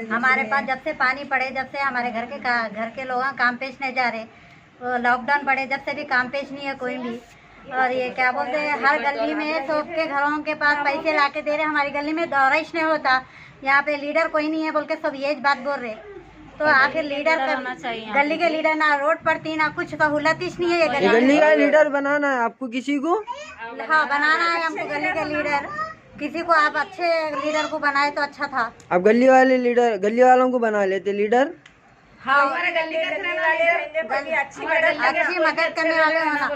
हमारे पास जब से पानी पड़े, जब से हमारे घर के लोग काम पेश नहीं जा रहे, लॉकडाउन पड़े जब से भी काम पेश नहीं है कोई भी। और ये क्या बोलते हैं, हर गली में सबके घरों के पास पैसे लाके दे रहे। हमारी गली में दौरा ही नहीं होता, यहाँ पे लीडर कोई नहीं है बोल के सब यही बात बोल रहे। तो आखिर लीडर करना चाहिए, गली के लीडर ना रोड पड़ती ना कुछ सहूलत ही नहीं है। ये गली का लीडर बनाना है आपको किसी को? हाँ बनाना है हमको गली का लीडर। किसी को आप अच्छे लीडर को बनाए तो अच्छा था। आप गली वालों को बना लेते लीडर। हाँ हमारे गली वाले अच्छी मदद करने वाले होना।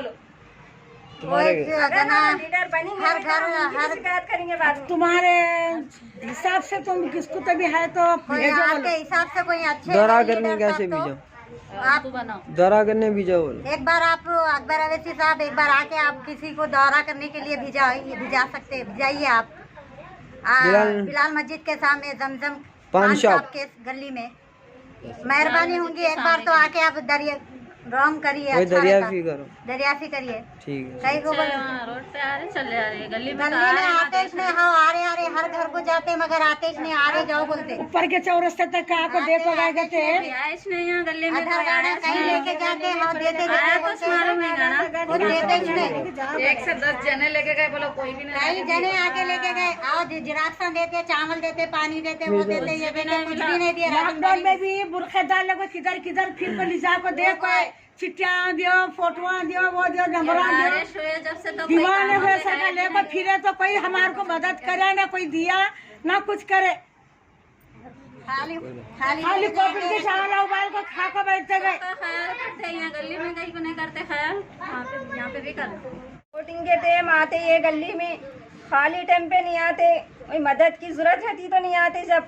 हर घर करेंगे। तुम्हारे हिसाब से तुम किसको तभी है तो आपके हिसाब से कोई अच्छे दौरा करने कैसे भी जाओ, आप बनाओ दौरा करने भी जाओ। एक बार आप अकबर अवैसी साहब एक बार आके आप किसी को दौरा करने के लिए भिजा सकते, भिजाइए आप बिलाल मस्जिद के सामने जमजम पान शॉप के गली में। मेहरबानी होंगी एक बार तो आके आप रॉम करिए, दरियाफी करिए। ठीक है। कहीं को रोड पे आ रहे चले आ रहे, गली में आते नहीं। हाँ आ रहे हर घर को जाते मगर आते नहीं, आ रहे जाओ बोलते। ऊपर के चौरस्ते तक आपको देखो गए नहीं यहाँ गली में कहीं लेके जाते हाँ देते एक से 10 जने लेके गए, बोलो कोई भी नहीं। कई जने आके लेके गए, आओ जिराक्सा देते, चावल देते, पानी देते, वो देते, ये देते, कुछ भी नहीं दिया। लॉकडाउन में भी बुरखेदार लोग किधर किधर फिर को लिजा को देखो, चिट्ठिया दियो, फोटो दियो, वो दियो, नंबर दियो। दीवाने हुए सका लेकर फिरे तो कोई हमारे को मदद करे ना कोई दिया ना कुछ करे। खाली कॉपी के चावल उबाल को खा कर बैठते गए। यहाँ गली में कहीं को नहीं करते ख्याल, यहाँ पे भी करते। वोटिंग के टाइम आते ये गली में, खाली टाइम पे नहीं आते। कोई मदद की जरूरत होती तो नहीं आते। जब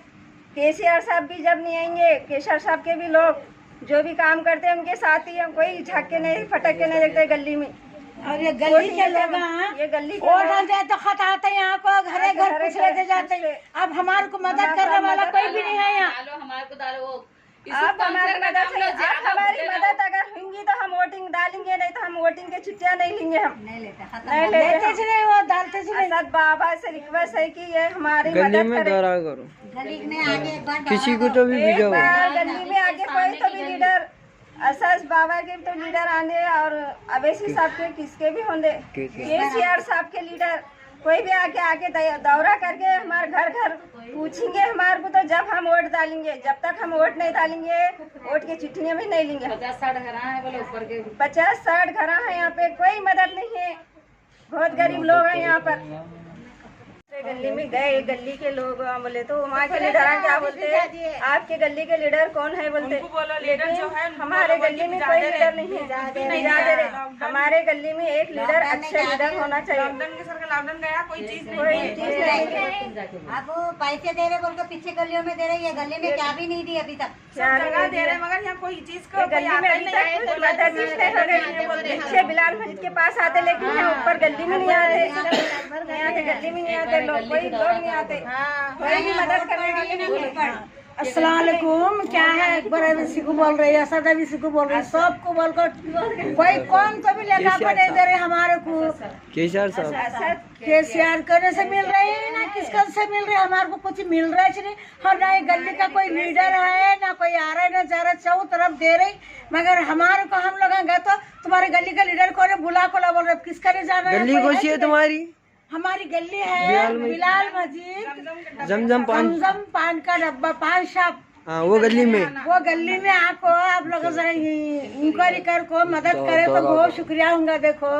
केसीआर साहब भी जब नहीं आएंगे, केसीआर साहब के भी लोग जो भी काम करते हैं उनके साथ ही हम कोई झटके नहीं फटक के नहीं देखते गली में। और ये गली के लोग ये गली जाए तो खत आते यहाँ को घरे घर पूछ लेते जाते। अब हमारे को मदद करने वाला कोई भी नहीं है यहाँ। हमारे को डालो आप हमारी मदद अगर होंगी तो हम वोटिंग डालेंगे, नहीं तो हम वोटिंग के चिट्ठियाँ नहीं लेंगे। हम नहीं लेते वो डालते असद बाबा से रिक्वेस्ट है कि ये हमारी गली में मदद दौरा करो, गली में आगे किसी को तो भी भिजाओ। गली में आगे कोई तो भी लीडर, असद बाबा के तो लीडर आने और अवैसी साहब के किसके भी होंगे, केसीआर साहब के लीडर कोई भी आके दौरा करके हमारे घर घर पूछेंगे हमारे को। तो जब हम वोट डालेंगे, जब तक हम वोट नहीं डालेंगे वोट की चिट्ठियाँ भी नहीं लेंगे। 50-60 घर है, बोले ऊपर के 50-60 घर है यहाँ पे, कोई मदद नहीं है। बहुत गरीब लोग हैं यहाँ पर। गली में गए, गली के लोग बोले तो वहाँ के लीडर क्या बोलते हैं, आपके गली के लीडर कौन है बोलते। लेकिन हमारे गली में कोई लीडर नहीं है। हमारे गली में एक लीडर, अच्छे लीडर होना चाहिए। लॉकडाउन गया कोई चीज नहीं। आप पैसे दे रहे बोल के पीछे गलियों में दे रहे, ये गली में क्या भी नहीं दी अभी तक। दे रहे मगर यहाँ कोई चीज को गली में अभी तक मदद पीछे बिलाल मस्जिद के पास आते, लेकिन यहाँ ऊपर गली में नहीं आते। गली में नहीं आते लोग, कोई लोग नहीं आते, कोई भी मदद करने वाले नहीं है। अस्सलाम वालेकुम, क्या है अकबर अवैसी को बोल रही है, असद अवैसी को बोल रही है, सबको बोलकर कोई कौन तो भी लेखा पर नहीं दे रहे हमारे को। केसीआर साहब केसीआर करने से मिल रही है ना किसका से मिल रही है, हमारे को कुछ मिल रहा है नहीं। और ना ये गली का कोई लीडर है ना कोई आ रहा है ना जा रहा, चारों तरफ दे रही मगर हमारे को हम लोग गए तो तुम्हारे गली का लीडर को बुला को बोल रहे किसका नहीं जाना है। गली कौन सी है तुम्हारी? हमारी गली है बिलाल मस्जिद, जमजम पान का डब्बा, पान शॉप। हाँ वो गली में आपको आप लोग जरा इंक्वायरी कर को मदद करे तो बहुत शुक्रिया होगा। देखो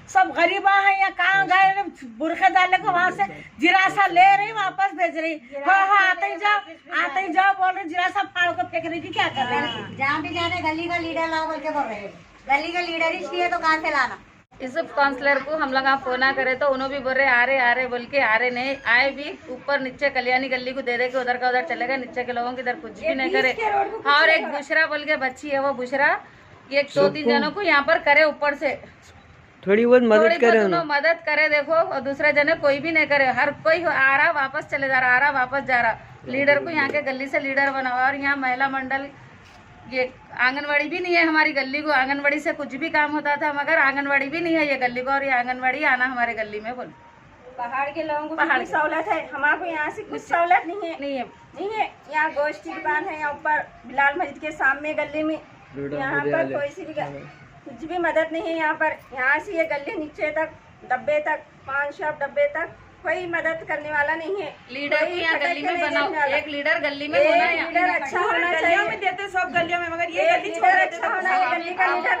सब गरीबा है यहाँ, कहाँ गए बुरखे डाले को वहाँ से जिरासा ले रही वापस भेज रही। हाँ आते ही जाओ बोल रहे जिरासा फाड़ को फेंक रही की क्या कर रही। जहाँ भी जाने गली का लीडर लाओ बोल के बोल रहे हैं, गली का लीडर ही चाहिए तो कहाँ से लाना। इस काउंसलर को हम लोग फोन करे तो उन्होंने भी बोल रहे आ रहे बोल के आ रहे नहीं आए भी। ऊपर नीचे कल्याणी गली को दे दे के उधर का उधर चले गए, नीचे के लोगों की इधर कुछ भी नहीं करे। हाँ और एक बुशरा बोल के बच्ची है, वो बुशरा ये 2-3 जनों को यहाँ पर करे, ऊपर से थोड़ी बहुत मदद करे देखो। और दूसरा जने कोई भी नहीं करे, हर कोई आ रहा वापस चले जा रहा, आ रहा वापस जा रहा। लीडर को यहाँ के गली से लीडर बनाओ। और यहाँ महिला मंडल ये आंगनवाड़ी भी नहीं है हमारी गली को, आंगनवाड़ी से कुछ भी काम होता था मगर आंगनवाड़ी भी नहीं है ये गली को, और ये आंगनवाड़ी आना हमारे गली में बोल। पहाड़ के लोगों को पहाड़ की सहूलत है, हमारे यहाँ से कुछ सहूलत नहीं है। यहाँ गोश्त की दुकान है, यहाँ ऊपर बिलाल मस्जिद के सामने गली में, यहाँ पर कोई सी भी कुछ भी मदद नहीं है यहाँ पर। यहाँ से ये गली नीचे तक डब्बे तक, पान शॉप डब्बे तक कोई मदद करने वाला नहीं है। लीडर भी यहाँ गली में बनाओ, एक लीडर गली में होना है, लीडर अच्छा होना चाहिए। देते सब गलियों में, मगर ये गली लीडर अच्छा होना है, गली का लीडर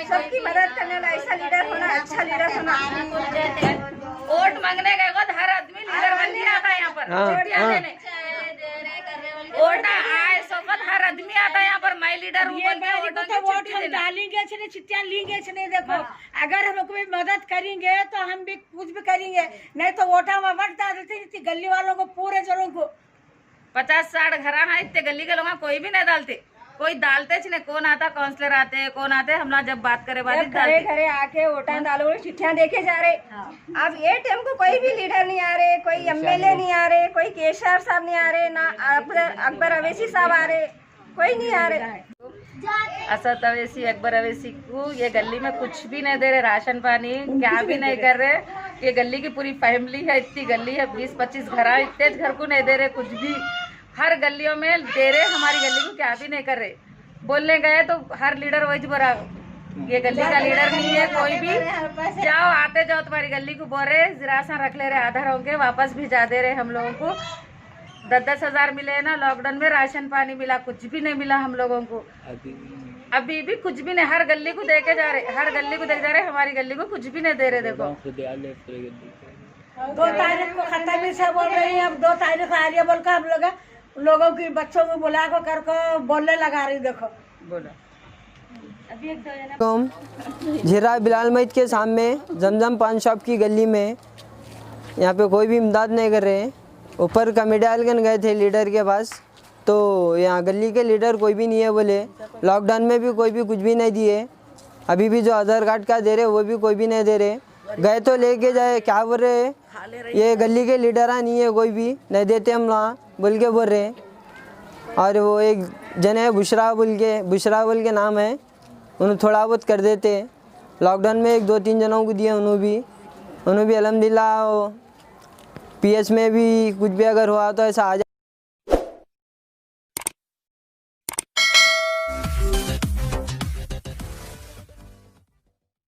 सबकी मदद करने वाला ऐसा लीडर होना, अच्छा लीडर होना। वोट मांगने गए तो हर आदमी लीडर बन के आता है यहाँ पर, चिट्ठियां देने वोट आए सोबत हर आदमी आता है यहाँ पर, मैं लीडर हूँ बोल के वोट हम डालेंगे नहीं, चिट्ठियां लेंगे नहीं। देखो अगर हम कोई मदद करेंगे तो हम भी कुछ भी करेंगे, नहीं तो वोटा में वोट डाल देते गली वालों को, पूरे जनों को। 50-60 घर है इतने गली के लोग कोई भी नहीं डालते, कोई डालते नहीं। कौन आता, काउंसलर आते, कौन आते, हम लोग जब बात करे घरे घरे आके वोटा डालो, चिट्ठियां देखे जा रहे। अब ये टाइम को कोई भी लीडर नहीं आ रहे, कोई एमएलए नहीं आ रहे, कोई केशर साहब नहीं आ रहे, ना अकबर अवैसी साहब आ रहे, कोई नहीं आ रहे। असद अवैसी, अकबर अवैसी को ये गली में कुछ भी नहीं दे रहे, राशन पानी क्या भी नहीं कर रहे। ये गली की पूरी फैमिली है, इतनी गली है, 20-25 घर है, इतने घर को नहीं दे रहे कुछ भी। हर गलियों में दे रहे, हमारी गली को क्या भी नहीं कर रहे। बोलने गए तो हर लीडर वही बोला, ये गली का लीडर नहीं है कोई भी, जाओ आते जाओ तुम्हारी गली को बोल रहे, जरा सा रख ले रहे, आधार होंगे वापस भिजा दे रहे हम लोगों को। 10-10 हज़ार मिले ना लॉकडाउन में, राशन पानी मिला, कुछ भी नहीं मिला हम लोगों को, अभी भी कुछ भी नहीं। हर गली को देके जा रहे, हर गली को देखे जा रहे, हमारी गली को कुछ भी नहीं दे रहे। देखो 2 तारीख को खत्म से बोल रही है, अब 2 तारीख आ रही है बोल कर हम लोगों की बच्चों को बुला को कर को बोलने लगा रही। देखो बोलो जीरा बिलाल मस्जिद के सामने जमजम पान शॉप की गली में, यहाँ पे कोई भी इमदाद नहीं कर रहे हैं। ऊपर कमेटी आलगन गए थे लीडर के पास, तो यहाँ गली के लीडर कोई भी नहीं है बोले। लॉकडाउन में भी कोई भी कुछ भी नहीं दिए, अभी भी जो आधार कार्ड का दे रहे वो भी कोई भी नहीं दे रहे। गए तो लेके जाए, क्या बोल रहे ये गली के लीडर नहीं है, कोई भी नहीं देते हम लोग बोल के बोल रहे। और वो एक जन है बुशरा बोल के नाम है, उन्हें थोड़ा बहुत कर देते। लॉकडाउन में 1-2-3 जनों को दिए, उन्होंने भी अल्हम्दुलिल्लाह। पीएच में भी कुछ भी अगर हुआ तो ऐसा आ